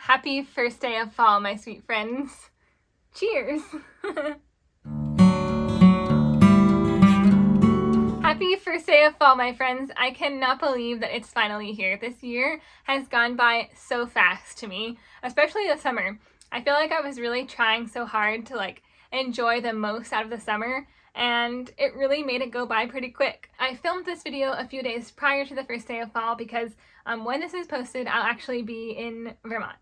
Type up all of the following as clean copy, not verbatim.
Happy first day of fall, my sweet friends. Cheers! Happy first day of fall, my friends. I cannot believe that it's finally here. This year has gone by so fast to me, especially the summer. I feel like I was really trying so hard to enjoy the most out of the summer, and it really made it go by pretty quick. I filmed this video a few days prior to the first day of fall because when this is posted, I'll actually be in Vermont.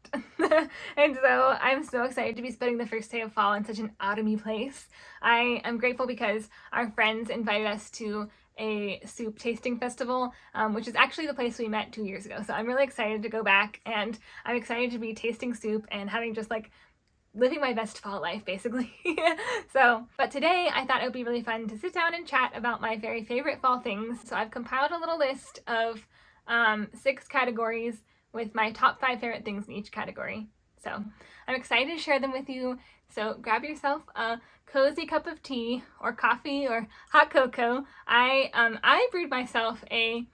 And so I'm so excited to be spending the first day of fall in such an autumny place. I am grateful because our friends invited us to a soup tasting festival, which is actually the place we met 2 years ago. So I'm really excited to go back, and I'm excited to be tasting soup and having just living my best fall life, basically. But today I thought it would be really fun to sit down and chat about my very favorite fall things. So I've compiled a little list of 6 categories with my top 5 favorite things in each category. So I'm excited to share them with you. So grab yourself a cozy cup of tea or coffee or hot cocoa. I brewed myself a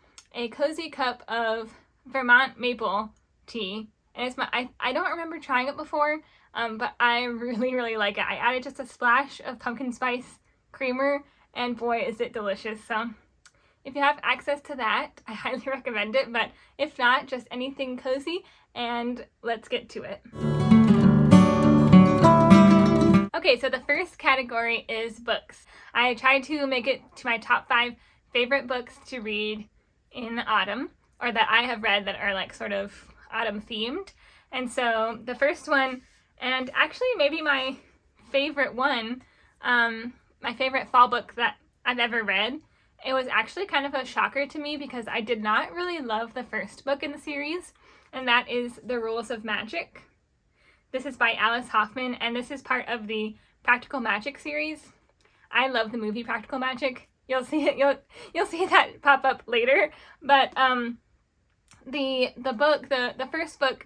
cozy cup of Vermont maple tea, and it's I don't remember trying it before, but I really like it. I added just a splash of pumpkin spice creamer, and boy is it delicious. So if you have access to that, I highly recommend it, but if not, just anything cozy, and let's get to it. Okay, so the first category is books. I tried to make it to my top 5 favorite books to read in autumn, or that I have read that are sort of autumn themed. And so the first one, and actually maybe my favorite one, my favorite fall book that I've ever read, it was actually kind of a shocker to me because I did not really love the first book in the series, and that is The Rules of Magic. This is by Alice Hoffman, and this is part of the Practical Magic series. I love the movie Practical Magic. You'll see it. You'll see that pop up later. But the first book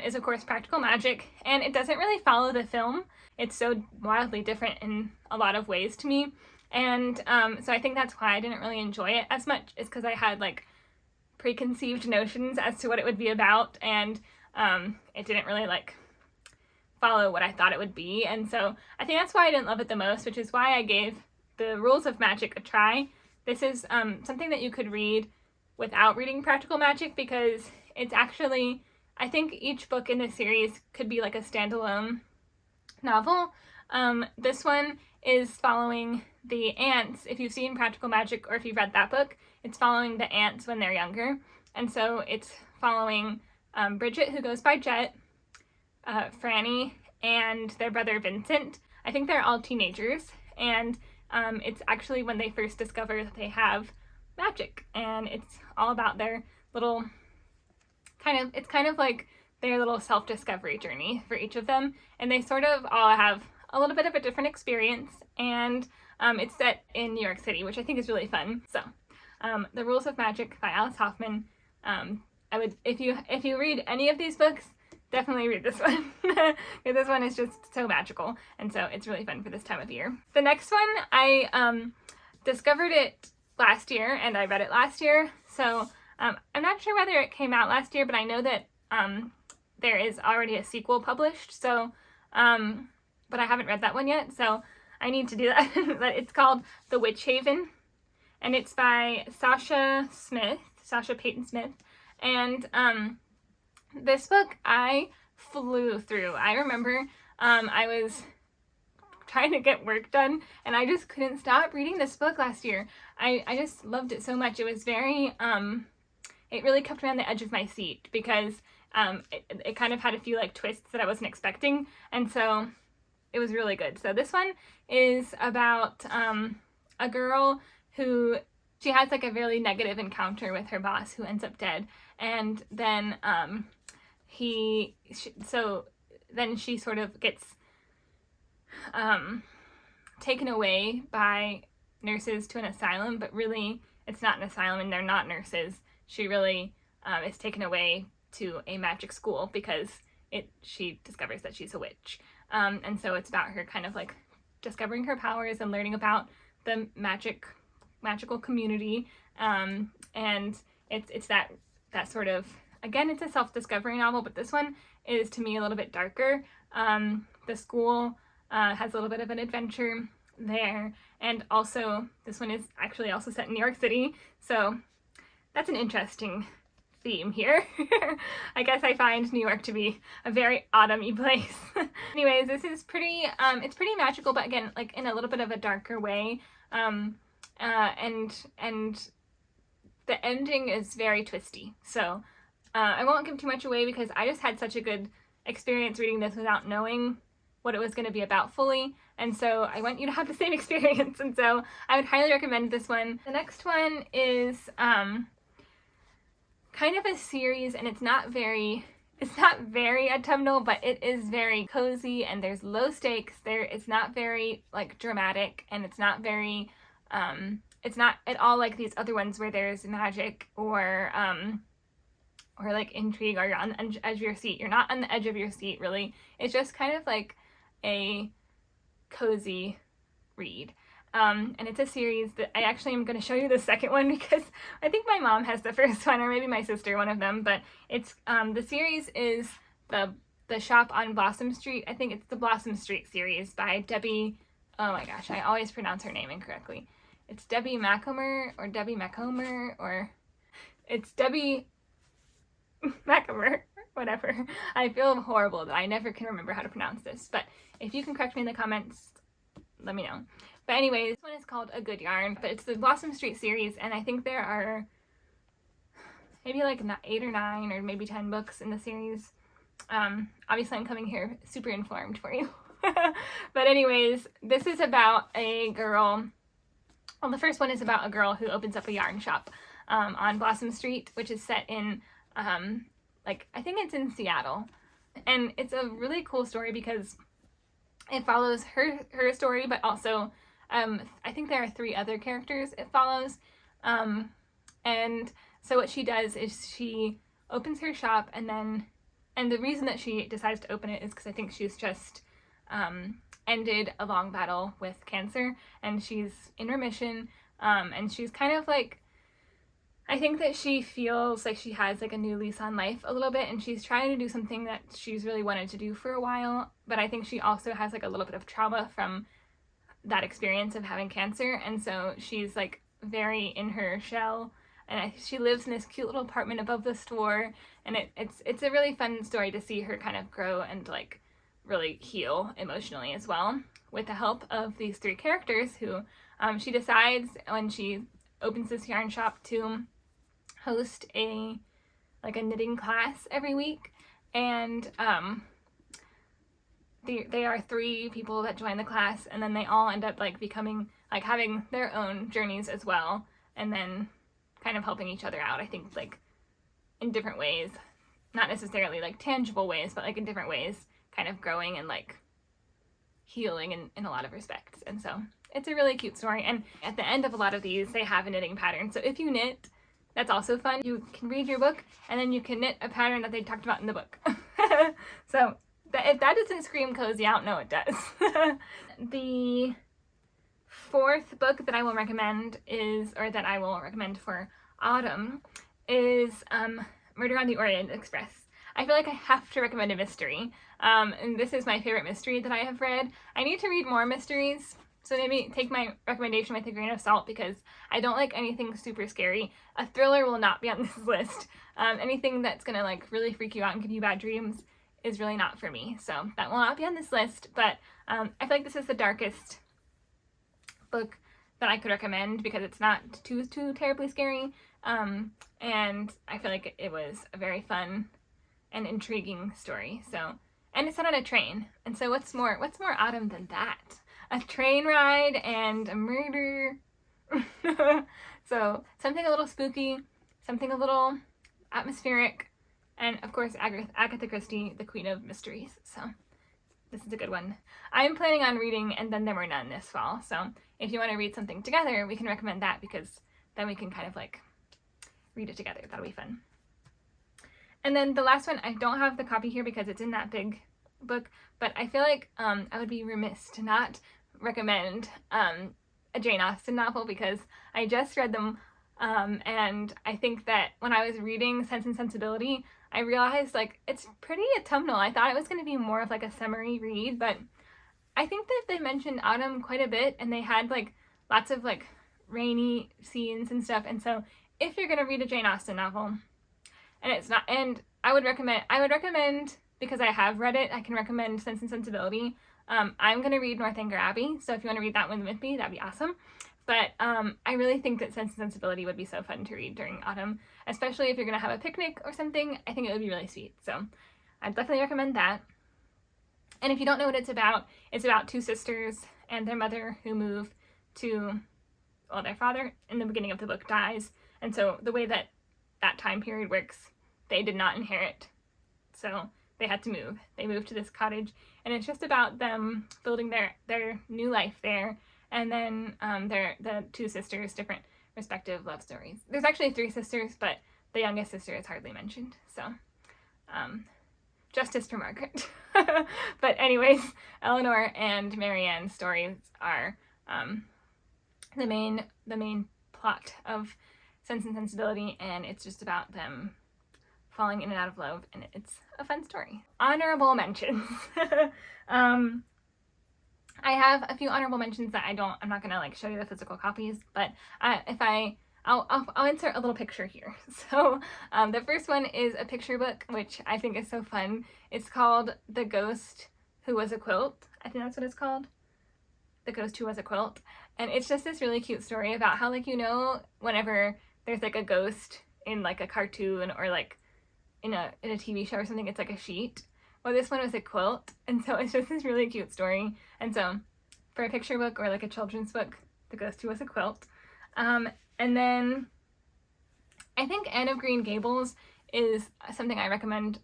is of course Practical Magic, and it doesn't really follow the film. It's so wildly different in a lot of ways to me, and so I think that's why I didn't really enjoy it as much, is because I had preconceived notions as to what it would be about, and it didn't really follow what I thought it would be. And so I think that's why I didn't love it the most, which is why I gave The Rules of Magic a try. This is something that you could read without reading Practical Magic, because it's actually, I think each book in this series could be a standalone novel. This one is following the ants. If you've seen Practical Magic or if you've read that book, it's following the ants when they're younger. And so it's following Bridget, who goes by Jet, Franny, and their brother Vincent. I think they're all teenagers, and it's actually when they first discover that they have magic, and it's all about their little it's kind of like their little self-discovery journey for each of them, and they sort of all have a little bit of a different experience, and it's set in New York City, which I think is really fun. So The Rules of Magic by Alice Hoffman. I would, if you read any of these books, definitely read this one. This one is just so magical, and so it's really fun for this time of year. The next one, I discovered it last year, and I read it last year. So I'm not sure whether it came out last year, but I know that there is already a sequel published. So, but I haven't read that one yet, so I need to do that. But it's called The Witch Haven, and it's by Sasha Peyton Smith, and this book I flew through. I remember I was trying to get work done, and I just couldn't stop reading this book last year. I just loved it so much. It was very, it really kept me on the edge of my seat, because it kind of had a few twists that I wasn't expecting, and so it was really good. So this one is about a girl who, she has a really negative encounter with her boss, who ends up dead, and then then she sort of gets taken away by nurses to an asylum, but really it's not an asylum and they're not nurses. She really is taken away to a magic school because she discovers that she's a witch. And so it's about her kind of discovering her powers and learning about the magical community, and it's that sort of Again, it's a self-discovery novel, but this one is, to me, a little bit darker. The school has a little bit of an adventure there, and also this one is actually also set in New York City, so that's an interesting theme here. I guess I find New York to be a very autumny place. Anyways, this is pretty, it's pretty magical, but again, like in a little bit of a darker way. And the ending is very twisty. So I won't give too much away because I just had such a good experience reading this without knowing what it was going to be about fully. And so I want you to have the same experience. And so I would highly recommend this one. The next one is kind of a series, and it's not very autumnal, but it is very cozy, and there's low stakes. It's not very like dramatic, and it's not very it's not at all like these other ones where there's magic or like intrigue, or you're on the edge of your seat. You're not on the edge of your seat, really. It's just kind of like a cozy read. And it's a series that I actually am going to show you the second one because I think my mom has the first one, or maybe my sister, one of them. But it's the series is the Shop on Blossom Street. I think it's the Blossom Street series by Debbie. Oh my gosh, I always pronounce her name incorrectly. It's Debbie Macomber, or Debbie Macomber, or it's Debbie Macomber, whatever. I feel horrible that I never can remember how to pronounce this, but if you can correct me in the comments, let me know. But anyways, this one is called A Good Yarn, but it's the Blossom Street series, and I think there are maybe like 8 or 9 or maybe 10 books in the series. Obviously I'm coming here super informed for you. But anyways, this is about a girl. Well, the first one is about a girl who opens up a yarn shop on Blossom Street, which is set in like, I think it's in Seattle. And it's a really cool story because it follows her story, but also I think there are 3 other characters it follows. And so what she does is she opens her shop, and the reason that she decides to open it is because I think she's just ended a long battle with cancer, and she's in remission, and she's kind of like, I think that she feels like she has like a new lease on life a little bit, and she's trying to do something that she's really wanted to do for a while, but I think she also has like a little bit of trauma from that experience of having cancer, and so she's like very in her shell, and she lives in this cute little apartment above the store, and it's a really fun story to see her kind of grow and like really heal emotionally as well with the help of these 3 characters who she decides when she opens this yarn shop to host a knitting class every week, and they are 3 people that join the class, and then they all end up like becoming like having their own journeys as well, and then kind of helping each other out, I think, like in different ways, not necessarily like tangible ways, but like in different ways, kind of growing and like healing in a lot of respects. And so it's a really cute story, and at the end of a lot of these they have a knitting pattern, so if you knit, that's also fun. You can read your book and then you can knit a pattern that they talked about in the book. So if that doesn't scream cozy, I don't know what does. The 4th book that I will recommend that I will recommend for autumn is Murder on the Orient Express. I feel like I have to recommend a mystery, and this is my favorite mystery that I have read. I need to read more mysteries, so maybe take my recommendation with a grain of salt because I don't like anything super scary. A thriller will not be on this list. Anything that's gonna like really freak you out and give you bad dreams is really not for me, so that will not be on this list. But I feel like this is the darkest book that I could recommend because it's not too terribly scary, and I feel like it was a very fun and intriguing story. So, and it's set on a train, and so what's more autumn than that? A train ride and a murder. So something a little spooky, something a little atmospheric, and of course Agatha Christie, the queen of mysteries. So this is a good one. I'm planning on reading And Then There Were None this fall, so if you want to read something together, we can recommend that because then we can kind of like read it together. That'll be fun. And then the last one, I don't have the copy here because it's in that big book, but I feel like I would be remiss to not recommend a Jane Austen novel because I just read them And I think that when I was reading Sense and Sensibility, I realized like it's pretty autumnal. I thought it was going to be more of like a summery read, but I think that they mentioned autumn quite a bit, and they had like lots of like rainy scenes and stuff. And so if you're going to read a Jane Austen novel, and it's not, and I would recommend, because I have read it, I can recommend Sense and Sensibility. I'm going to read Northanger Abbey, so if you want to read that one with me, that'd be awesome. But I really think that Sense and Sensibility would be so fun to read during autumn, especially if you're going to have a picnic or something. I think it would be really sweet, so I'd definitely recommend that. And if you don't know what it's about two sisters and their mother who move to, well, their father in the beginning of the book dies, and so the way that time period works, they did not inherit, so they had to move. They moved to this cottage, and it's just about them building their new life there, and then the two sisters' different respective love stories. There's actually 3 sisters, but the youngest sister is hardly mentioned, so justice for Margaret. But anyways, Eleanor and Marianne's stories are the main plot of Sense and Sensibility, and it's just about them falling in and out of love, and it's a fun story. Honorable mentions. I have a few honorable mentions that I'm not gonna like show you the physical copies, but I'll insert a little picture here. So the first one is a picture book, which I think is so fun. It's called The Ghost Who Was a Quilt. I think that's what it's called. The Ghost Who Was a Quilt. And it's just this really cute story about how, like, you know, whenever there's like a ghost in like a cartoon or like in a TV show or something, it's like a sheet. Well, this one was a quilt, and so it's just this really cute story. And so for a picture book or like a children's book, The Ghost Who Was a Quilt. And then I think Anne of Green Gables is something I recommend.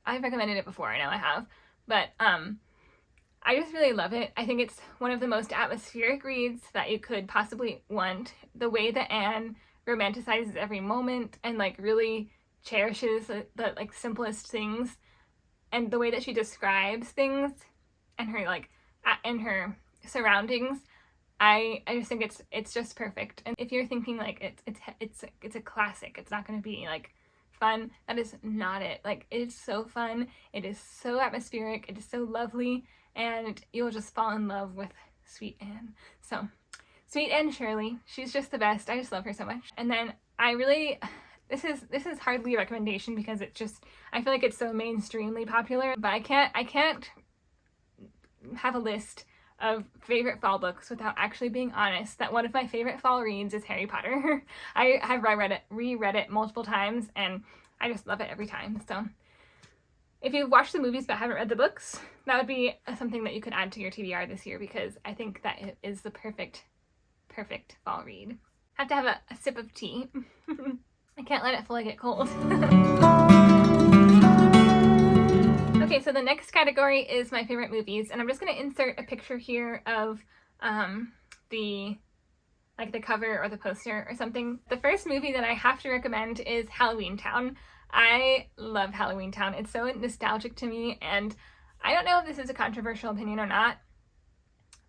I've recommended it before, I know I have, but I just really love it. I think it's one of the most atmospheric reads that you could possibly want. The way that Anne romanticizes every moment and like really cherishes the like simplest things, and the way that she describes things and her like and her surroundings, I just think it's just perfect. And if you're thinking like it's a classic, it's not going to be like fun, that is not it. Like, it is so fun, it is so atmospheric, it is so lovely, and you'll just fall in love with Sweet Anne. So Sweet Anne Shirley, she's just the best. I just love her so much. And then this is hardly a recommendation because it's just, I feel like it's so mainstreamly popular, but I can't have a list of favorite fall books without actually being honest that one of my favorite fall reads is Harry Potter. I have reread it multiple times, and I just love it every time. So if you've watched the movies but haven't read the books, that would be something that you could add to your TBR this year, because I think that it is the perfect fall read. Have to have a sip of tea. I can't let it fully get cold. Okay, so the next category is my favorite movies, and I'm just going to insert a picture here of the cover or the poster or something. The first movie that I have to recommend is Halloween Town. I love Halloween Town. It's so nostalgic to me, and I don't know if this is a controversial opinion or not,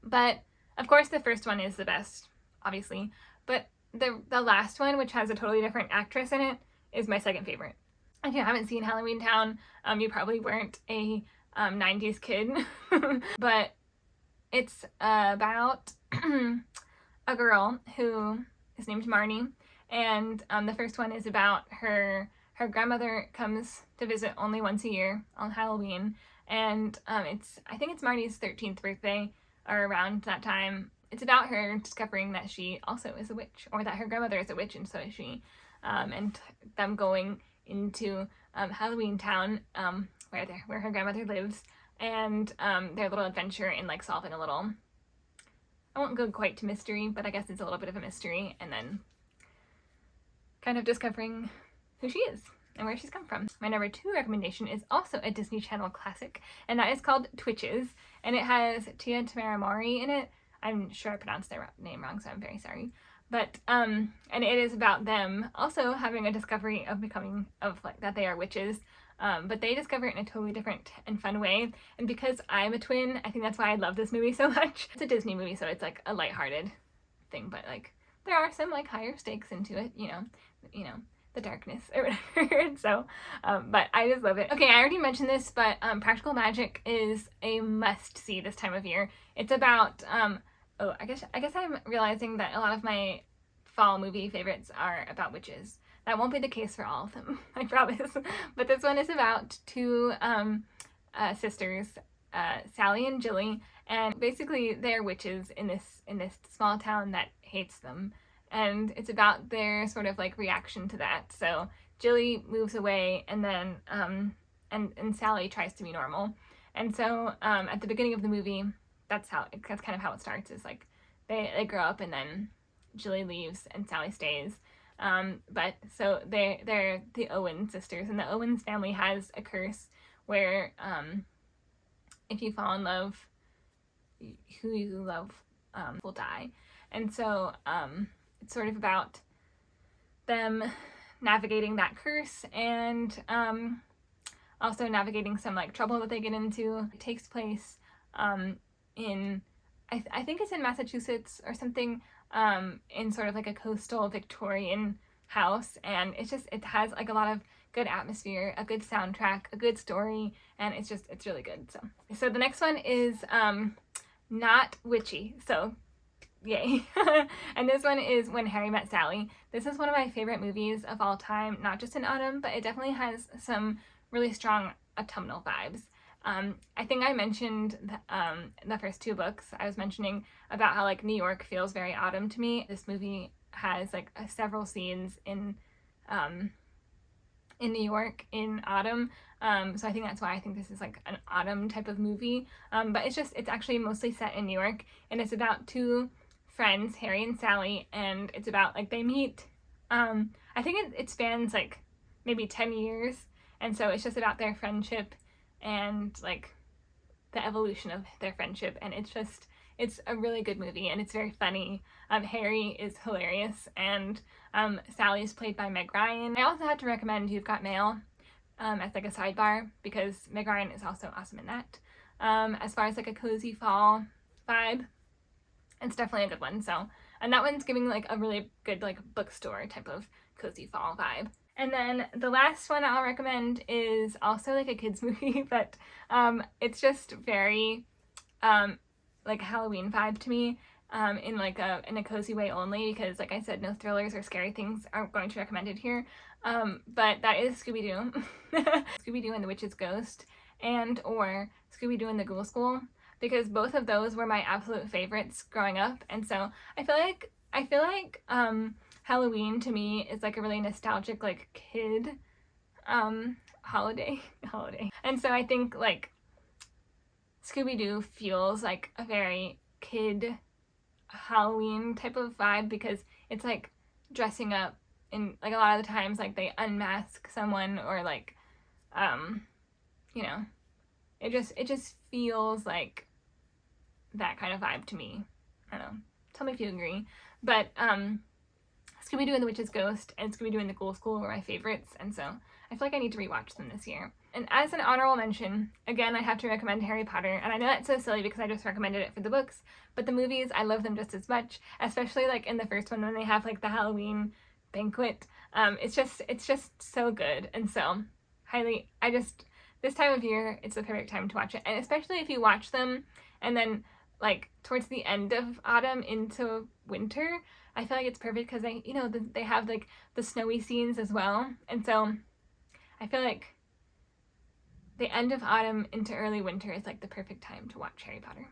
but of course the first one is the best, obviously, but the last one, which has a totally different actress in it, is my second favorite. If you haven't seen Halloween Town, you probably weren't a 90s kid, but it's about a girl who is named Marnie, and the first one is about her grandmother comes to visit only once a year on Halloween, and I think it's Marnie's 13th birthday, or around that time. It's about her discovering that she also is a witch, or that her grandmother is a witch and so is she, and them going into Halloween Town, where her grandmother lives, and their little adventure in like solving a little, I won't go quite to mystery, but I guess it's a little bit of a mystery, and then kind of discovering who she is and where she's come from. My number 2 recommendation is also a Disney Channel classic, and that is called Twitches, and it has Tia and Tamara Mowry in it. I'm sure I pronounced their name wrong, so I'm very sorry. But, and it is about them also having a discovery of that they are witches, but they discover it in a totally different and fun way. And because I'm a twin, I think that's why I love this movie so much. It's a Disney movie, so it's like a lighthearted thing, but like there are some like higher stakes into it, you know, the darkness or whatever. So, but I just love it. Okay, I already mentioned this, but Practical Magic is a must see this time of year. It's about oh, I guess I'm realizing that a lot of my fall movie favorites are about witches. That won't be the case for all of them, I promise. But this one is about two sisters, Sally and Jilly, and basically they're witches in this small town that hates them. And it's about their sort of like reaction to that. So Jilly moves away, and then and Sally tries to be normal. And so at the beginning of the movie, that's kind of how it starts. Is like they grow up, and then Jilly leaves and Sally stays. But so they're the Owen sisters, and the Owens family has a curse where if you fall in love, who you love will die. And so it's sort of about them navigating that curse, and also navigating some like trouble that they get into. It takes place in I think it's in Massachusetts or something, in sort of like a coastal Victorian house, and it has like a lot of good atmosphere, a good soundtrack, a good story, and it's really good. So the next one is not witchy, so yay. And this one is When Harry Met Sally. This is one of my favorite movies of all time, not just in autumn, but it definitely has some really strong autumnal vibes. I think I mentioned the first two books, I was mentioning about how like New York feels very autumn to me. This movie has like several scenes in New York in autumn, so I think that's why I think this is like an autumn type of movie. But it's actually mostly set in New York, and it's about two friends, Harry and Sally, and it's about like they meet. I think it spans like maybe 10 years, and so it's just about their friendship and like the evolution of their friendship, and it's a really good movie, and it's very funny. Harry is hilarious, and Sally is played by Meg Ryan. I also have to recommend You've Got Mail as like a sidebar, because Meg Ryan is also awesome in that. As far as like a cozy fall vibe, it's definitely a good one. So, and that one's giving like a really good like bookstore type of cozy fall vibe. And then the last one I'll recommend is also like a kids movie, but it's just very like a Halloween vibe to me, in a cozy way only, because like I said, no thrillers or scary things are going to be recommended here. But that is Scooby-Doo. Scooby-Doo and the Witch's Ghost, and or Scooby-Doo and the Ghoul School, because both of those were my absolute favorites growing up. And so I feel like Halloween to me is like a really nostalgic like kid holiday. And so I think like Scooby-Doo feels like a very kid Halloween type of vibe, because it's like dressing up, and like a lot of the times like they unmask someone, or like it just feels like that kind of vibe to me. I don't know, tell me if you agree. But Scooby-Doo and the Witch's Ghost and Scooby-Doo and the Ghoul School were my favorites, and so I feel like I need to rewatch them this year. And as an honorable mention, again, I have to recommend Harry Potter, and I know that's so silly because I just recommended it for the books, but the movies, I love them just as much, especially like in the first one when they have like the Halloween banquet. It's just so good, and so this time of year, it's the perfect time to watch it, and especially if you watch them and then like towards the end of autumn into winter, I feel like it's perfect because they have like the snowy scenes as well, and so I feel like the end of autumn into early winter is like the perfect time to watch Harry Potter.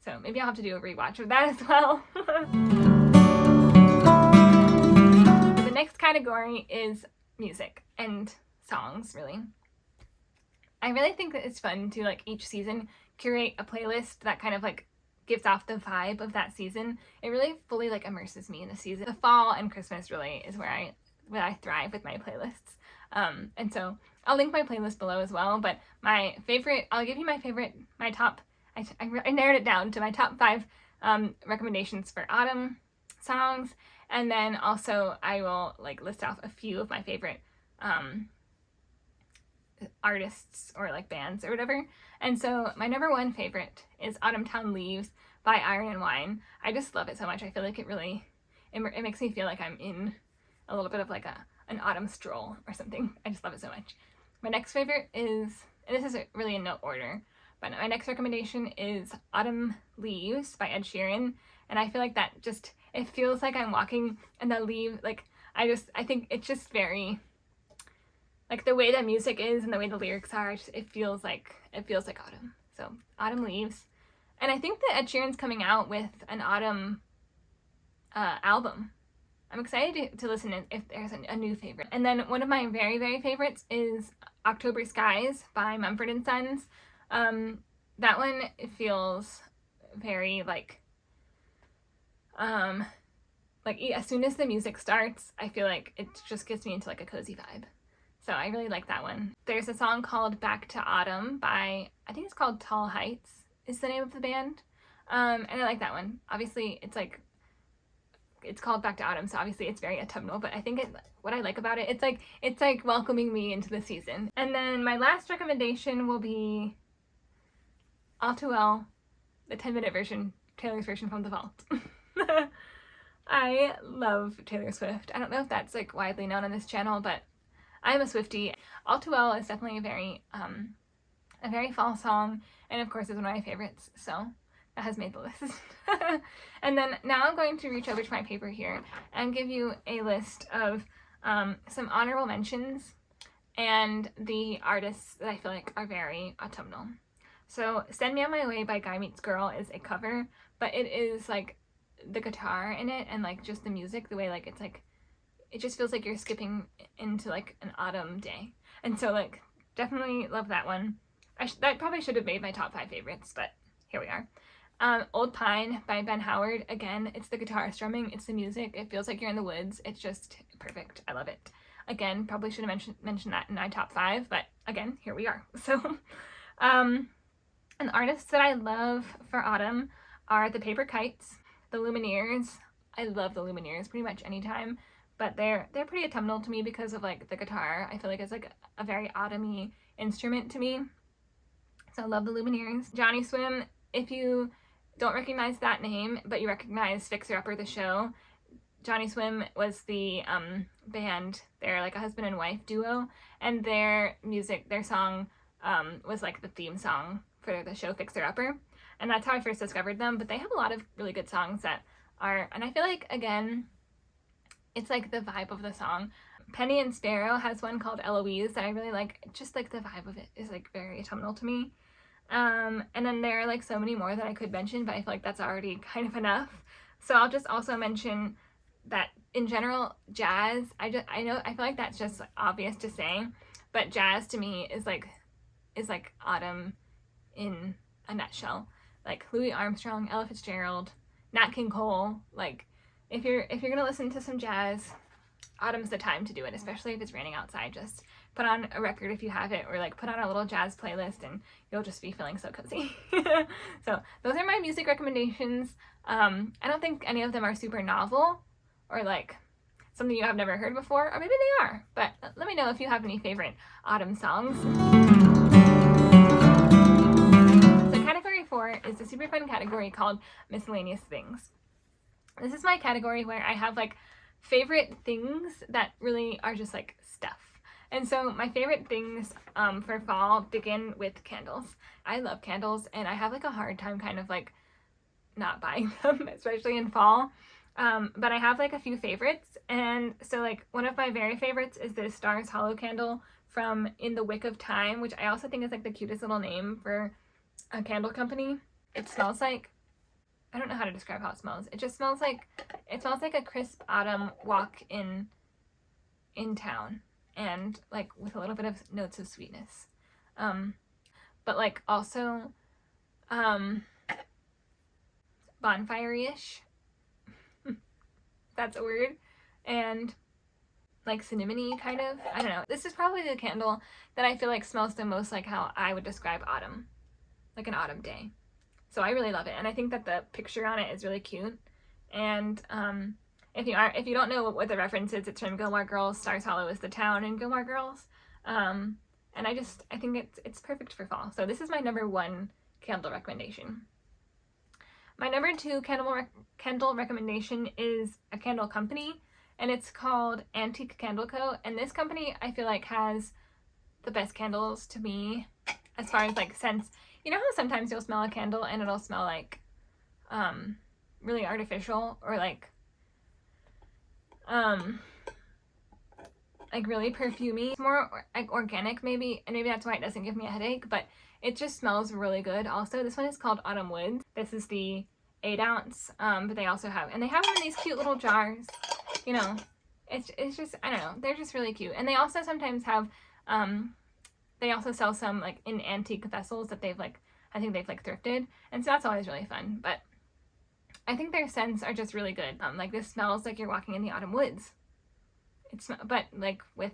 So maybe I'll have to do a rewatch of that as well. The next category is music and songs, really. I really think that it's fun to like each season curate a playlist that kind of like gives off the vibe of that season. It really fully like immerses me in the season. The fall and Christmas really is where I thrive with my playlists. And so I'll link my playlist below as well, but I'll give you my top, I narrowed it down to my top 5 recommendations for autumn songs, and then also I will like list off a few of my favorite artists or like bands or whatever. And so my number 1 favorite is Autumn Town Leaves by Iron and Wine. I just love it so much. I feel like it it makes me feel like I'm in a little bit of like an autumn stroll or something. I just love it so much. My next favorite is, and this is really in no order, but my next recommendation is Autumn Leaves by Ed Sheeran. And I feel like that just, it feels like I'm walking and the leaves, like, I think it's just very, like the way the music is and the way the lyrics are, it feels like autumn. So Autumn Leaves. And I think that Ed Sheeran's coming out with an autumn album. I'm excited to listen if there's a new favorite. And then one of my very, very favorites is October Skies by Mumford & Sons. That one feels very like as soon as the music starts, I feel like it just gets me into like a cozy vibe. So I really like that one. There's a song called Back to Autumn by, I think it's called Tall Heights is the name of the band. And I like that one. Obviously it's called Back to Autumn, so obviously it's very autumnal, but I think what I like about it, it's like welcoming me into the season. And then my last recommendation will be All Too Well, the 10-minute version, Taylor's version from the vault. I love Taylor Swift. I don't know if that's like widely known on this channel, but I'm a Swiftie. All Too Well is definitely a very fall song, and of course is one of my favorites, so that has made the list. And then now I'm going to reach over to my paper here and give you a list of some honorable mentions and the artists that I feel like are very autumnal. So Send Me On My Way by Guy Meets Girl is a cover, but it is like the guitar in it and like just the music, the way like it's like, it just feels like you're skipping into like an autumn day. And so like definitely love that one. That probably should have made my top 5 favorites, but here we are. Old Pine by Ben Howard. Again, it's the guitar strumming, it's the music, it feels like you're in the woods. It's just perfect. I love it. Again, probably should have mentioned that in my top 5, but again, here we are. So, and artists that I love for autumn are the Paper Kites, the Lumineers. I love the Lumineers pretty much anytime, but they're pretty autumnal to me because of like the guitar. I feel like it's like a very autumny instrument to me. So I love the Lumineers. Johnny Swim, if you don't recognize that name, but you recognize Fixer Upper the show, Johnny Swim was the band. They're like a husband and wife duo, and their song was like the theme song for the show Fixer Upper, and that's how I first discovered them. But they have a lot of really good songs that are, and I feel like again, it's like the vibe of the song. Penny and Sparrow has one called Eloise that I really like. Just like the vibe of it is like very autumnal to me. And then there are like so many more that I could mention, but I feel like that's already kind of enough. So I'll just also mention that in general, jazz, I feel like that's just like obvious to say, but jazz to me is like autumn in a nutshell. Like Louis Armstrong, Ella Fitzgerald, Nat King Cole. Like if you're gonna listen to some jazz, autumn's the time to do it, especially if it's raining outside. Just put on a record if you have it, or like put on a little jazz playlist and you'll just be feeling so cozy. So those are my music recommendations. I don't think any of them are super novel or like something you have never heard before, or maybe they are, but let me know if you have any favorite autumn songs. So category 4 is a super fun category called Miscellaneous Things. This is my category where I have like favorite things that really are just like stuff. And so my favorite things for fall begin with candles. I love candles, and I have like a hard time kind of like not buying them, especially in fall. But I have like a few favorites, and so like one of my very favorites is this Stars Hollow candle from In the Wick of Time, which I also think is like the cutest little name for a candle company. It smells like, I don't know how to describe how it smells. It just smells like, a crisp autumn walk in town, and like with a little bit of notes of sweetness. But like also bonfire-ish. That's a word. And like cinnamony kind of. I don't know. This is probably the candle that I feel like smells the most like how I would describe autumn. Like an autumn day. So I really love it. And I think that the picture on it is really cute. And if you don't know what the reference is, it's from Gilmore Girls. Stars Hollow is the town in Gilmore Girls. And I think it's perfect for fall. So this is my number 1 candle recommendation. My number 2 candle recommendation is a candle company, and it's called Antique Candle Co. And this company I feel like has the best candles to me as far as like scents. You know how sometimes you'll smell a candle and it'll smell like really artificial or like really perfumey. It's more like organic maybe, and maybe that's why it doesn't give me a headache, but it just smells really good. Also, this one is called Autumn Woods. This is the 8 ounce, but they also have, and they have them in these cute little jars. You know, it's just, I don't know, they're just really cute. And they also sometimes have, they also sell some like in antique vessels that they've like, I think they've like thrifted, and so that's always really fun. But I think their scents are just really good. Like this smells like you're walking in the autumn woods. It's not, but like with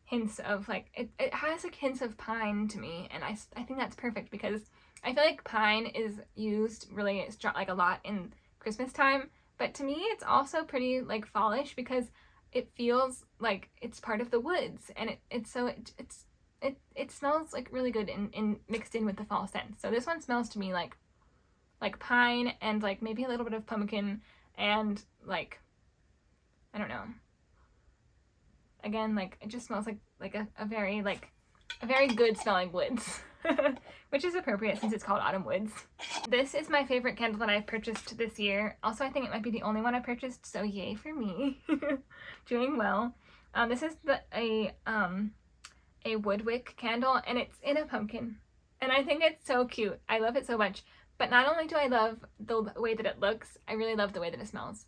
hints of like, it has like hints of pine to me, and I think that's perfect because I feel like pine is used really like a lot in Christmas time, but to me it's also pretty like fallish because it feels like it's part of the woods, and it smells like really good in mixed in with the fall scent. So this one smells to me like pine and like maybe a little bit of pumpkin and like, I don't know. Again, like it just smells like a very good smelling woods, which is appropriate since it's called Autumn Woods. This is my favorite candle that I've purchased this year. Also, I think it might be the only one I purchased, so yay for me. Doing well. This is a woodwick candle, and it's in a pumpkin, and I think it's so cute. I love it so much. But not only do I love the way that it looks, I really love the way that it smells.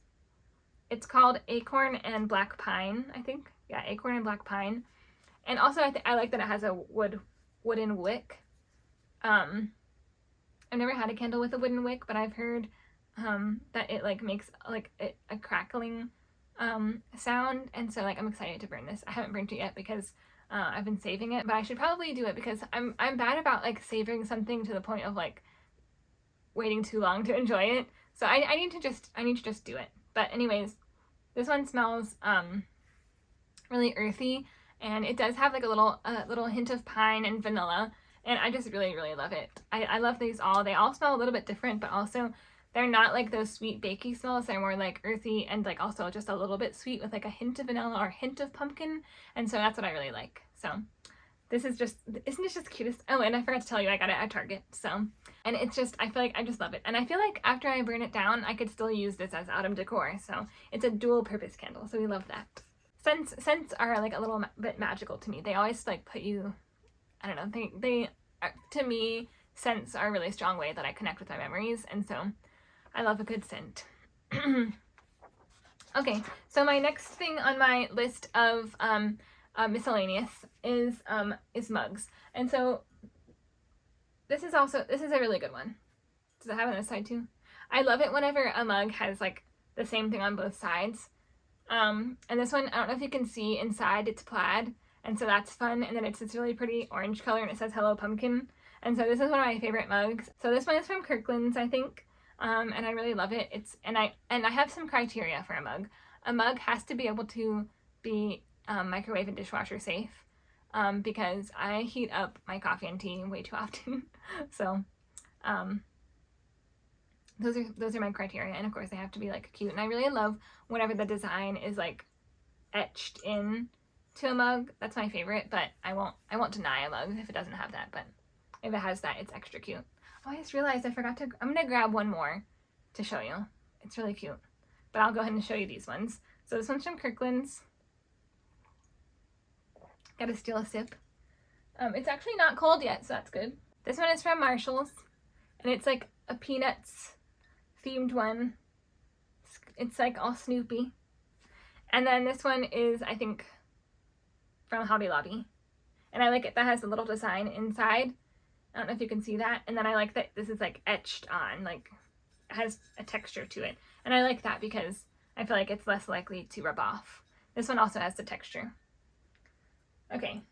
It's called Acorn and Black Pine, I think. Yeah, Acorn and Black Pine. And also I like that it has a wooden wick. I've never had a candle with a wooden wick, but I've heard that it like makes like a crackling sound, and so like I'm excited to burn this. I haven't burnt it yet because I've been saving it, but I should probably do it because I'm bad about like savoring something to the point of like waiting too long to enjoy it. So I need to just do it. But anyways, this one smells really earthy, and it does have like a little hint of pine and vanilla, and I just really love it. I love these all. They all smell a little bit different, but also they're not like those sweet bakey smells. They're more like earthy and like also just a little bit sweet with like a hint of vanilla or a hint of pumpkin, and so that's what I really like. So this is just, isn't it just cutest? Oh, and I forgot to tell you, I got it at Target. So, and it's just, I feel like I just love it. And I feel like after I burn it down, I could still use this as autumn decor. So it's a dual purpose candle. So we love that. Scents are like a little bit magical to me. They always like put you, I don't know, they to me, scents are a really strong way that I connect with my memories. And so I love a good scent. Okay, so my next thing on my list of miscellaneous is mugs, and so this is a really good one. Does it have it on this side too? I love it whenever a mug has like the same thing on both sides. And this one, I don't know if you can see inside, it's plaid, and so that's fun. And then it's this really pretty orange color, and it says Hello Pumpkin. And so this is one of my favorite mugs. So this one is from Kirklands, I think, and I really love it. And I have some criteria for a mug. A mug has to be able to be microwave and dishwasher safe, because I heat up my coffee and tea way too often. So those are my criteria, and of course they have to be like cute. And I really love whenever the design is like etched in to a mug. That's my favorite, but I won't deny a mug if it doesn't have that, but if it has that, it's extra cute. Oh, I just realized I forgot to, I'm gonna grab one more to show you. It's really cute, but I'll go ahead and show you these ones. So this one's from Kirklands. Gotta steal a sip. It's actually not cold yet, so that's good. This one is from Marshall's, and it's like a Peanuts themed one. It's like all Snoopy. And then this one is, I think, from Hobby Lobby, and I like it that has a little design inside. I don't know if you can see that. And then I like that this is like etched on, like it has a texture to it, and I like that because I feel like it's less likely to rub off. This one also has the texture. Okay,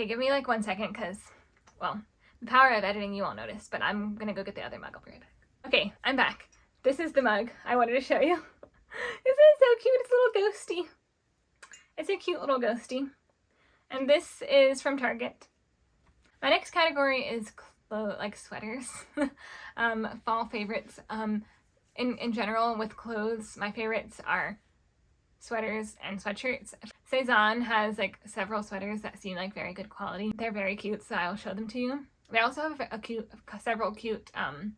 give me like 1 second because, well, the power of editing you won't notice, but I'm gonna go get the other mug. I'll be right back. Okay, I'm back. This is the mug I wanted to show you. Isn't it so cute? It's a little ghosty. It's a cute little ghosty. And this is from Target. My next category is like sweaters. Fall favorites. In general with clothes, my favorites are sweaters and sweatshirts. Cezanne has like several sweaters that seem like very good quality. They're very cute, so I'll show them to you. They also have several cute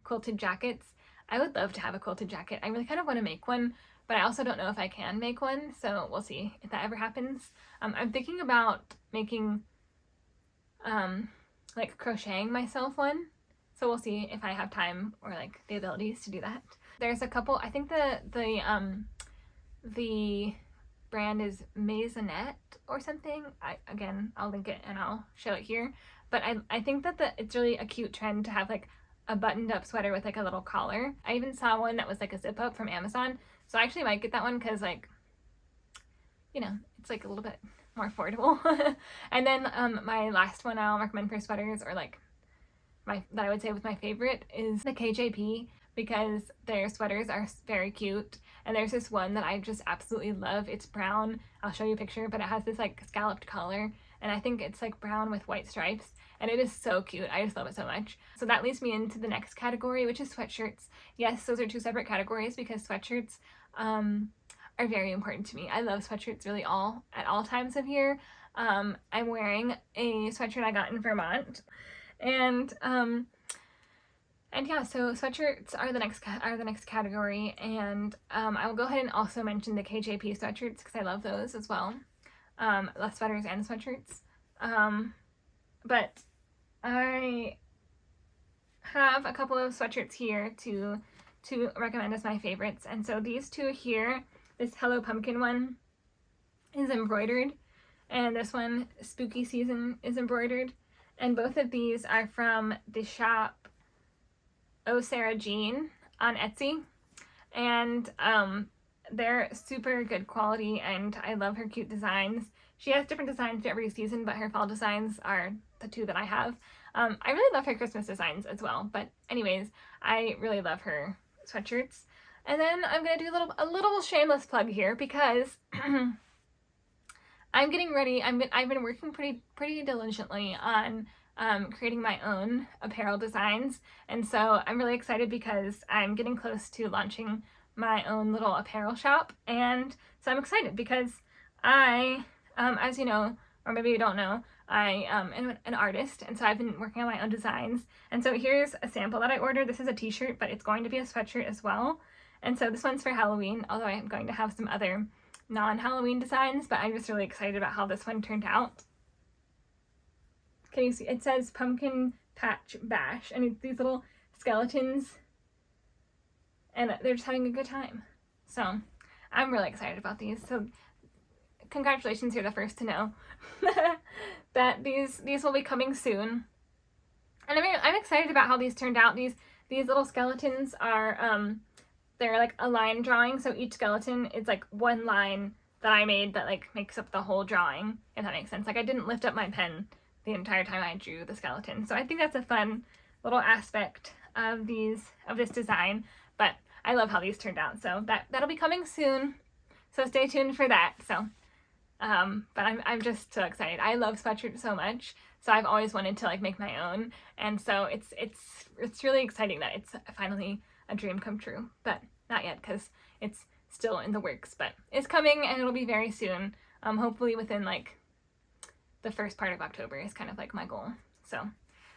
quilted jackets. I would love to have a quilted jacket. I really kind of want to make one, but I also don't know if I can make one, so we'll see if that ever happens. I'm thinking about making like crocheting myself one, so we'll see if I have time or like the abilities to do that. There's a couple, I think the brand is Maisonette or something. Again, I'll link it and I'll show it here. But I think that it's really a cute trend to have like a buttoned up sweater with like a little collar. I even saw one that was like a zip up from Amazon. So I actually might get that one because, like, you know, it's like a little bit more affordable. And then my last one I'll recommend for sweaters, or like that I would say was my favorite, is the KJP, because their sweaters are very cute. And there's this one that I just absolutely love. It's brown. I'll show you a picture, but it has this like scalloped collar, and I think it's like brown with white stripes, and it is so cute. I just love it so much. So that leads me into the next category, which is sweatshirts. Yes, those are two separate categories because sweatshirts are very important to me. I love sweatshirts really at all times of year. I'm wearing a sweatshirt I got in Vermont, and yeah, so sweatshirts are the next category, and I will go ahead and also mention the KJP sweatshirts because I love those as well. Less sweaters and sweatshirts. But I have a couple of sweatshirts here to recommend as my favorites, and so these two here, this Hello Pumpkin one is embroidered, and this one, Spooky Season, is embroidered, and both of these are from the shop Oh Sarah Jean on Etsy, and they're super good quality, and I love her cute designs. She has different designs for every season, but her fall designs are the two that I have. I really love her Christmas designs as well, but anyways, I really love her sweatshirts. And then I'm gonna do a little shameless plug here because I'm getting ready. I've been working pretty diligently on creating my own apparel designs, and so I'm really excited because I'm getting close to launching my own little apparel shop. And so I'm excited because I, as you know, or maybe you don't know, I am an artist, and so I've been working on my own designs. And so here's a sample that I ordered. This is a t-shirt, but it's going to be a sweatshirt as well. And so this one's for Halloween, although I am going to have some other non-Halloween designs, but I'm just really excited about how this one turned out. Can you see? It says Pumpkin Patch Bash, and it's these little skeletons, and they're just having a good time. So I'm really excited about these. So congratulations, you're the first to know that these will be coming soon. And I'm excited about how these turned out. These little skeletons are they're like a line drawing, so each skeleton is like one line that I made that like makes up the whole drawing, if that makes sense. Like I didn't lift up my pen the entire time I drew the skeleton. So I think that's a fun little aspect of this design, but I love how these turned out. So that'll be coming soon. So stay tuned for that. So but I'm just so excited. I love sweatshirts so much. So I've always wanted to like make my own. And so it's really exciting that it's finally a dream come true, but not yet because it's still in the works, but it's coming and it'll be very soon. Hopefully within like the first part of October is kind of like my goal. So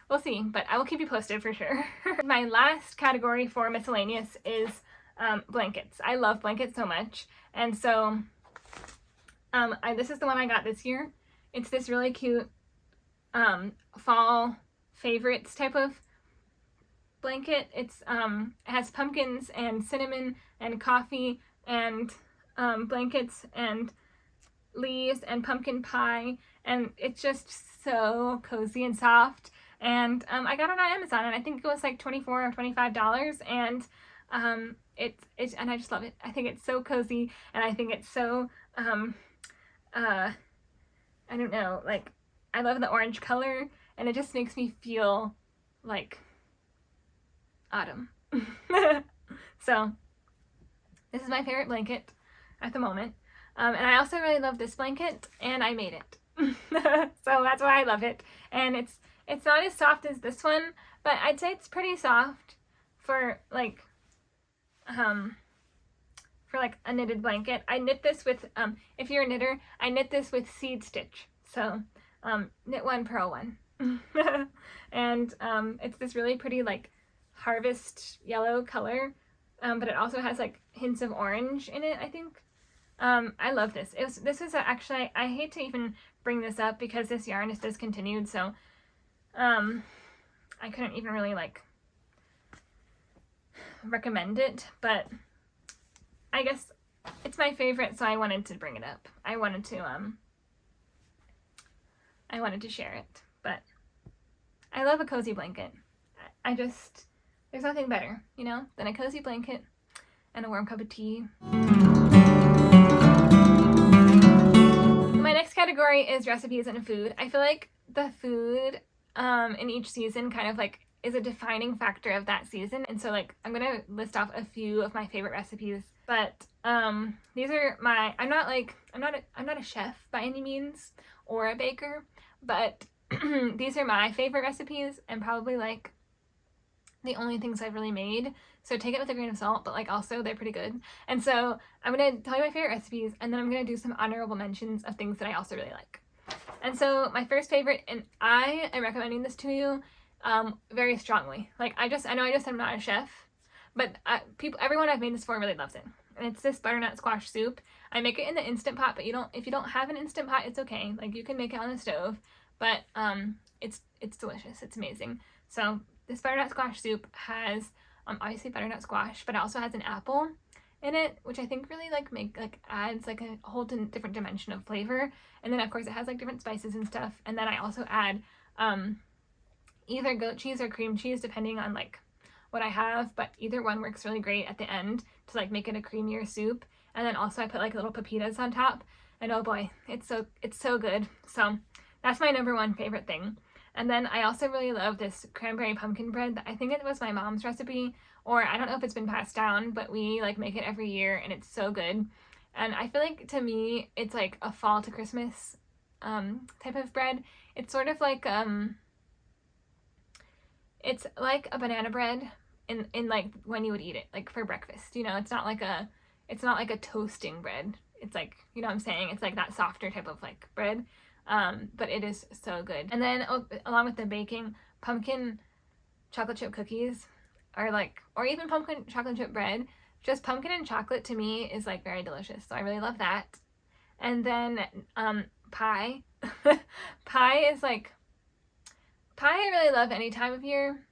we'll see, but I will keep you posted for sure. My last category for miscellaneous is blankets. I love blankets so much. And so this is the one I got this year. It's this really cute fall favorites type of blanket. It has pumpkins and cinnamon and coffee and blankets and leaves and pumpkin pie, and it's just so cozy and soft. And I got it on Amazon, and I think it was like $24 or $25, and it's and I just love it. I think it's so cozy, and I think it's so I don't know, like I love the orange color, and it just makes me feel like autumn. So this is my favorite blanket at the moment, and I also really love this blanket, and I made it. So that's why I love it, and It's not as soft as this one, but I'd say it's pretty soft for like a knitted blanket. I knit this with, if you're a knitter, I knit this with seed stitch. So knit one, purl one. And it's this really pretty like harvest yellow color, but it also has like hints of orange in it, I think. I love this. This is actually, I hate to even bring this up because this yarn is discontinued, so I couldn't even really like recommend it, but I guess it's my favorite, so I wanted to bring it up. I wanted to share it, but I love a cozy blanket. There's nothing better, you know, than a cozy blanket and a warm cup of tea. My next category is recipes and food. I feel like the food in each season kind of like is a defining factor of that season, and so like I'm gonna list off a few of my favorite recipes, but these are my, I'm not a chef by any means or a baker, but these are my favorite recipes and probably like the only things I've really made, so take it with a grain of salt, but like also they're pretty good. And so I'm gonna tell you my favorite recipes, and then I'm gonna do some honorable mentions of things that I also really like. And so my first favorite, and I am recommending this to you very strongly. Like I know I just said I'm not a chef, but everyone I've made this for really loves it. And it's this butternut squash soup. I make it in the Instant Pot, but if you don't have an Instant Pot, it's okay. Like you can make it on the stove, but it's delicious. It's amazing. So this butternut squash soup has obviously butternut squash, but it also has an apple in it, which I think really adds like a whole different dimension of flavor. And then of course it has like different spices and stuff. And then I also add either goat cheese or cream cheese depending on like what I have, but either one works really great at the end to like make it a creamier soup. And then also I put like little pepitas on top, and oh boy, it's so good. So that's my number one favorite thing. And then I also really love this cranberry pumpkin bread. I think it was my mom's recipe, or I don't know if it's been passed down, but we like make it every year and it's so good. And I feel like to me it's like a fall to Christmas type of bread. It's sort of like it's like a banana bread in like when you would eat it like for breakfast, you know. It's not like a toasting bread. It's like, you know what I'm saying, it's like that softer type of like bread. But it is so good. And then along with the baking, pumpkin chocolate chip cookies are like, or even pumpkin chocolate chip bread, just pumpkin and chocolate to me is like very delicious. So I really love that. And then pie. Pie I really love any time of year,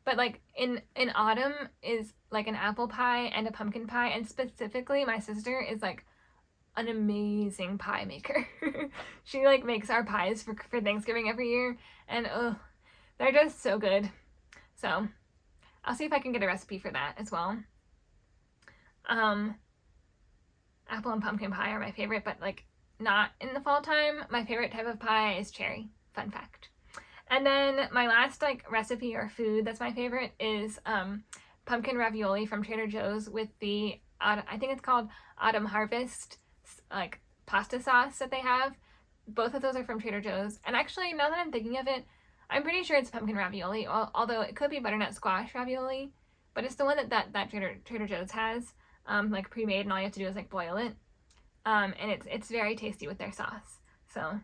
but like in autumn is like an apple pie and a pumpkin pie, and specifically my sister is like an amazing pie maker. She like makes our pies for Thanksgiving every year, and they're just so good. So I'll see if I can get a recipe for that as well. Apple and pumpkin pie are my favorite, but like not in the fall time. My favorite type of pie is cherry. Fun fact. And then my last like recipe or food that's my favorite is pumpkin ravioli from Trader Joe's with the I think it's called Autumn Harvest like pasta sauce that they have. Both of those are from Trader Joe's. And actually, now that I'm thinking of it, I'm pretty sure it's pumpkin ravioli, although it could be butternut squash ravioli, but it's the one that Trader Joe's has like pre-made, and all you have to do is like boil it. And it's very tasty with their sauce. So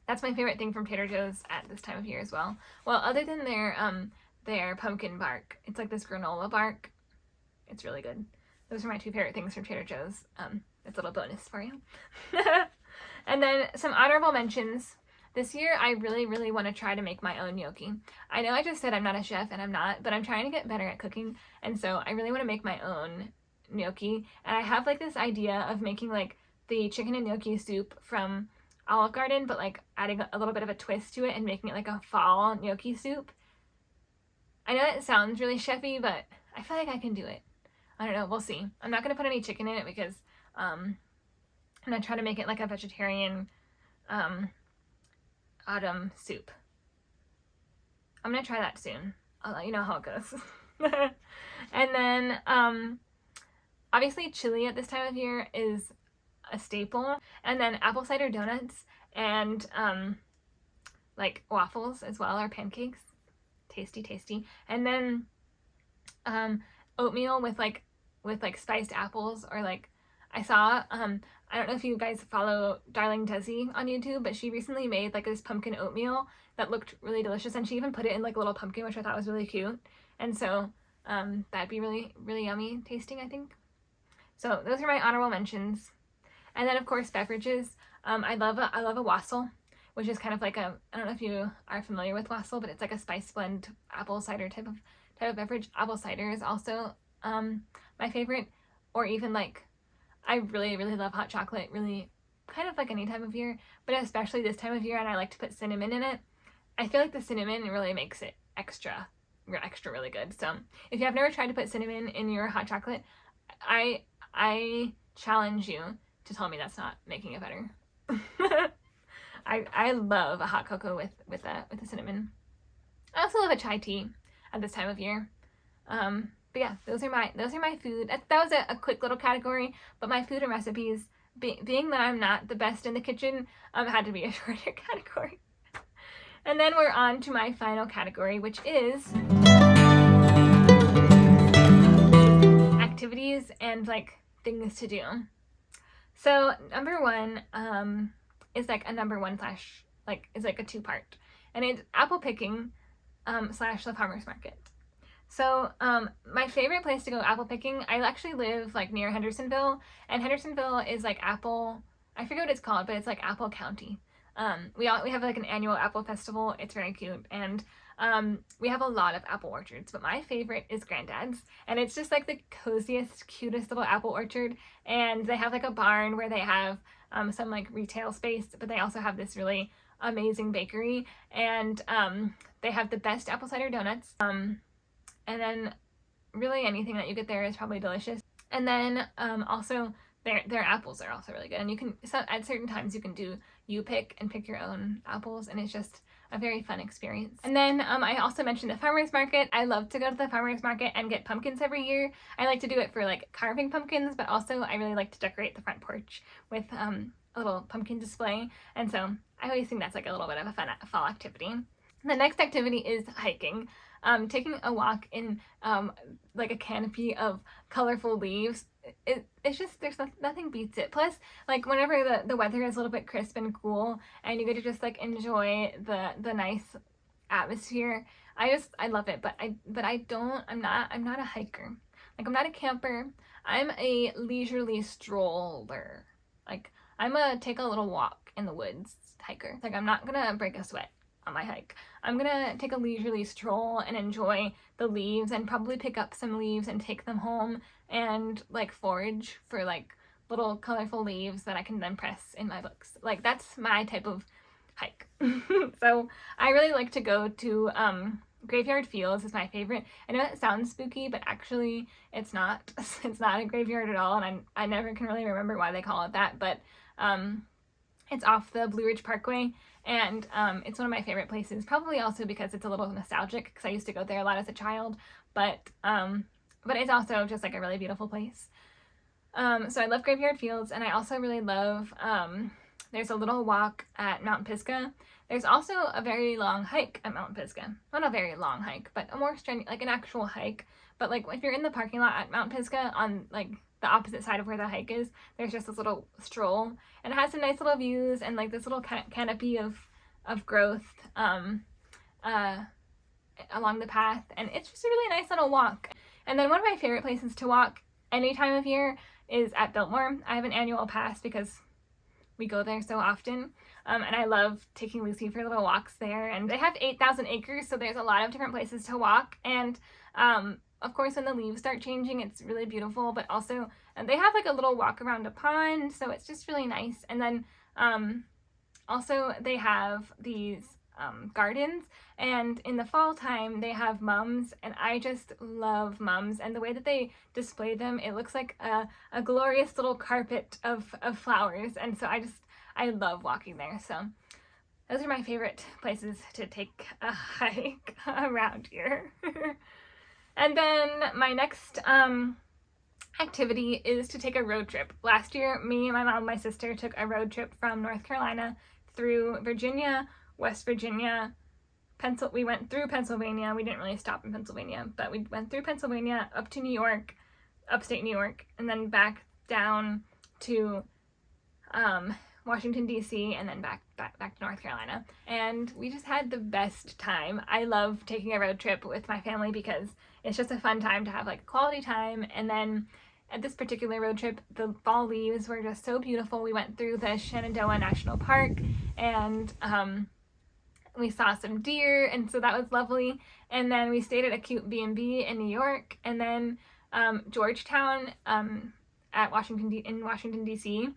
that's my favorite thing from Trader Joe's at this time of year as well. Well, other than their pumpkin bark, it's like this granola bark. It's really good. Those are my two favorite things from Trader Joe's. It's a little bonus for you. And then some honorable mentions. This year, I really, really want to try to make my own gnocchi. I know I just said I'm not a chef, and I'm not, but I'm trying to get better at cooking, and so I really want to make my own gnocchi. And I have like this idea of making like the chicken and gnocchi soup from Olive Garden, but like adding a little bit of a twist to it and making it like a fall gnocchi soup. I know it sounds really chefy, but I feel like I can do it. I don't know, we'll see. I'm not going to put any chicken in it because I'm going to try to make it like a vegetarian autumn soup. I'm going to try that soon. I'll let you know how it goes. And then obviously chili at this time of year is a staple. And then apple cider donuts and like waffles as well, or pancakes. Tasty, tasty. And then oatmeal with like spiced apples, or like I saw I don't know if you guys follow Darling Desi on YouTube, but she recently made like this pumpkin oatmeal that looked really delicious, and she even put it in like a little pumpkin, which I thought was really cute. And so that'd be really, really yummy tasting, I think. So those are my honorable mentions. And then of course beverages. I love a wassail, which is kind of like I don't know if you are familiar with wassail, but it's like a spice blend apple cider type of beverage. Apple cider is also my favorite, or even like I really, really love hot chocolate, really kind of like any time of year, but especially this time of year, and I like to put cinnamon in it. I feel like the cinnamon really makes it extra really good. So if you have never tried to put cinnamon in your hot chocolate, I challenge you to tell me that's not making it better. I love a hot cocoa with the cinnamon. I also love a chai tea at this time of year. But yeah, those are my food. That was a quick little category, but my food and recipes, being that I'm not the best in the kitchen, had to be a shorter category. And then we're on to my final category, which is activities and like things to do. So number one is like a number one slash like is like a two-part, and it's apple picking slash the farmer's market. So my favorite place to go apple picking, I actually live like near Hendersonville, and Hendersonville is like apple, I forget what it's called, but it's like Apple County. We have like an annual apple festival. It's very cute, and we have a lot of apple orchards, but my favorite is Granddad's, and it's just like the coziest, cutest little apple orchard. And they have like a barn where they have some like retail space, but they also have this really amazing bakery, and they have the best apple cider donuts. And then really anything that you get there is probably delicious. And then also their apples are also really good. And you can, so at certain times you can do pick your own apples, and it's just a very fun experience. And then I also mentioned the farmer's market. I love to go to the farmer's market and get pumpkins every year. I like to do it for like carving pumpkins, but also I really like to decorate the front porch with a little pumpkin display. And so I always think that's like a little bit of a fun fall activity. The next activity is hiking. Taking a walk in like a canopy of colorful leaves, it's just, there's nothing beats it. Plus, like whenever the weather is a little bit crisp and cool, and you get to just like enjoy the nice atmosphere, I love it. But I'm not a hiker. Like I'm not a camper. I'm a leisurely stroller. Like I'm a take a little walk in the woods hiker. Like I'm not gonna break a sweat on my hike. I'm gonna take a leisurely stroll and enjoy the leaves, and probably pick up some leaves and take them home and like forage for like little colorful leaves that I can then press in my books. Like that's my type of hike. So I really like to go to Graveyard Fields is my favorite. I know that sounds spooky, but actually it's not. It's not a graveyard at all, and I never can really remember why they call it that, but it's off the Blue Ridge Parkway, and it's one of my favorite places, probably also because it's a little nostalgic, because I used to go there a lot as a child, but it's also just like a really beautiful place. So I love Graveyard Fields, and I also really love, there's a little walk at Mount Pisgah. There's also a very long hike at Mount Pisgah. Not a very long hike, but a more strenuous, like an actual hike. But like if you're in the parking lot at Mount Pisgah, on like the opposite side of where the hike is, there's just this little stroll, and it has some nice little views and like this little canopy of growth along the path, and it's just a really nice little walk. And then one of my favorite places to walk any time of year is at Biltmore. I have an annual pass because we go there so often, and I love taking Lucy for little walks there. And they have 8,000 acres, so there's a lot of different places to walk, and of course when the leaves start changing, it's really beautiful. But also they have like a little walk around a pond, so it's just really nice. And then also they have these gardens, and in the fall time they have mums, and I just love mums, and the way that they display them, it looks like a glorious little carpet of flowers. And so I love walking there. So those are my favorite places to take a hike around here. And then my next activity is to take a road trip. Last year, me and my mom and my sister took a road trip from North Carolina through Virginia, West Virginia, we went through Pennsylvania. We didn't really stop in Pennsylvania, but we went through Pennsylvania up to New York, upstate New York, and then back down to Washington, D.C., and then back to North Carolina. And we just had the best time. I love taking a road trip with my family because it's just a fun time to have like quality time. And then at this particular road trip, the fall leaves were just so beautiful. We went through the Shenandoah National Park, and we saw some deer, and so that was lovely. And then we stayed at a cute B&B in New York, and then Georgetown at Washington, D.C.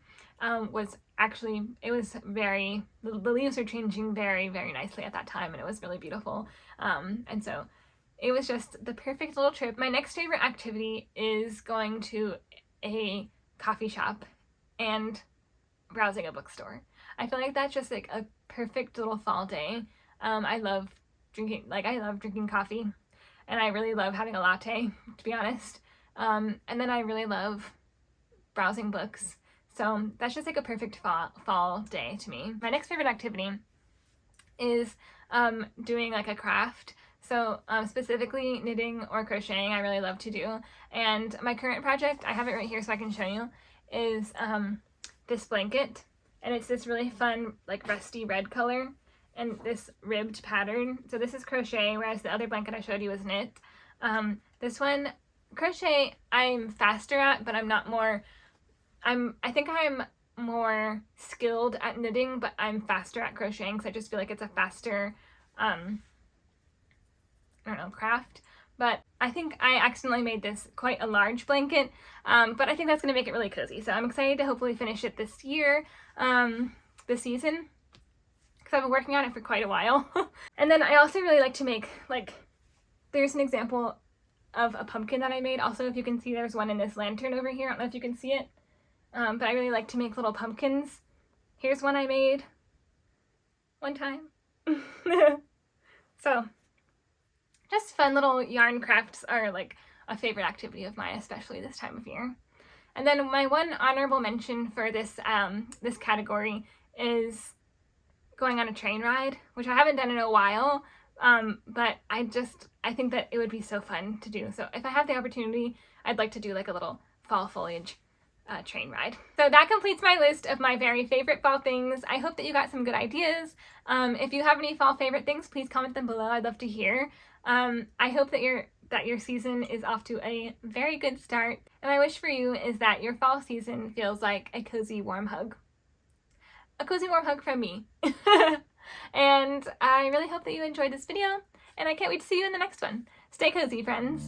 Was actually, it was very, the leaves were changing very, very nicely at that time, and it was really beautiful. And so it was just the perfect little trip. My next favorite activity is going to a coffee shop and browsing a bookstore. I feel like that's just like a perfect little fall day. I love drinking coffee, and I really love having a latte, to be honest. And then I really love browsing books. So that's just like a perfect fall day to me. My next favorite activity is doing like a craft. So specifically knitting or crocheting, I really love to do. And my current project, I have it right here so I can show you, is this blanket. And it's this really fun, like rusty red color and this ribbed pattern. So this is crochet, whereas the other blanket I showed you was knit. This one, crochet, I'm faster at, but I think I'm more skilled at knitting, but I'm faster at crocheting because I just feel like it's a faster, craft. But I think I accidentally made this quite a large blanket, but I think that's going to make it really cozy. So I'm excited to hopefully finish it this year, this season, because I've been working on it for quite a while. And then I also really like to make, there's an example of a pumpkin that I made. Also, if you can see, there's one in this lantern over here. I don't know if you can see it. But I really like to make little pumpkins. Here's one I made one time. So, just fun little yarn crafts are like a favorite activity of mine, especially this time of year. And then my one honorable mention for this this category is going on a train ride, which I haven't done in a while, but I think that it would be so fun to do. So if I have the opportunity, I'd like to do like a little fall foliage train ride. So that completes my list of my very favorite fall things. I hope that you got some good ideas. If you have any fall favorite things, please comment them below. I'd love to hear. I hope that your season is off to a very good start. And my wish for you is that your fall season feels like a cozy warm hug. A cozy warm hug from me. And I really hope that you enjoyed this video, and I can't wait to see you in the next one. Stay cozy, friends.